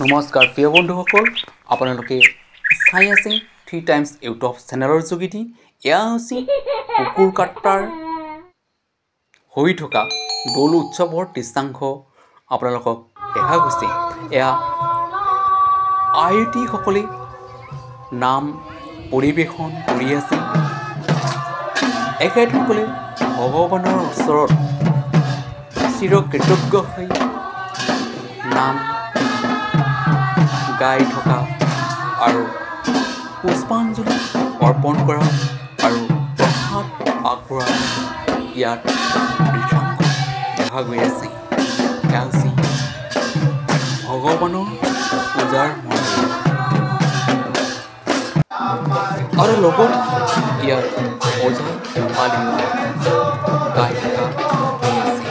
নমস্কাৰ প্ৰিয় বন্ধুসকল, আপোনালোকে চাই আছে 3 টাইমছ ইউটিউব চেনেলৰ যোগেদি। এয়া হৈছে কুকুৰ কাটাৰ হৈ থকা দৌল উৎসৱৰ দৃশ্যাংশ আপোনালোকক দেখা গৈছে। এয়া আয়তীসকলে নাম পৰিৱেশন কৰি আছে। এখেতসকলে ভগৱানৰ ওচৰত চিৰকৃতজ্ঞ হৈ নাম গাই থকা আৰু পুষ্পাঞ্জলি অৰ্পণ কৰা আৰু প্ৰসাদ আগবঢ়োৱা ইয়াত দৃশ্যাংশ দেখা গৈ আছে। এয়া হৈছে ভগৱানৰ পূজাৰ মন্দিৰ আৰু লগত ইয়াত ওজা পালি গাই থকা হৈ আছে।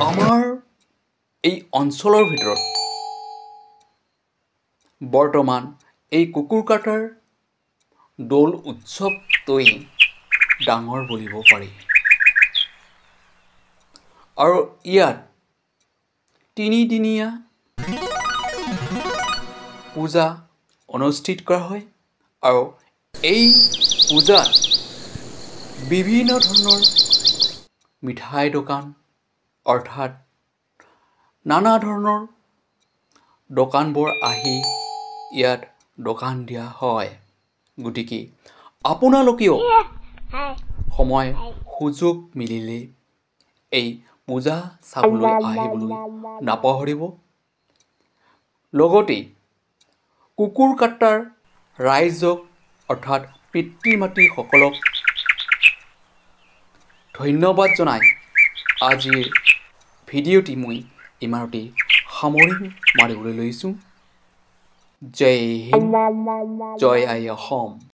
আমাৰ এই অঞ্চলৰ ভিতৰত বৰ্তমান এই কুকুৰ কাটাৰ দৌল উৎসৱটোৱেই ডাঙৰ বুলিব পাৰি আৰু ইয়াত তিনিদিনীয়া পূজা অনুষ্ঠিত কৰা হয় আৰু এই পূজাত বিভিন্ন ধৰণৰ মিঠাই দোকান অৰ্থাৎ নানা ধৰণৰ দোকানবোৰ আহি ইয়াত দোকান দিয়া হয়। গতিকে আপোনালোকেও সময় সুযোগ মিলিলে এই পূজা চাবলৈ আহিবলৈ নাপাহৰিব। লগতে কুকুৰ কাটাৰ ৰাইজক অৰ্থাৎ পিতৃ মাতৃসকলক ধন্যবাদ জনাই আজিৰ ভিডিঅ'টি মই ইমানতে সামৰি মাৰিবলৈ লৈছোঁ। জয় হিন্দ, জয় আই অসম।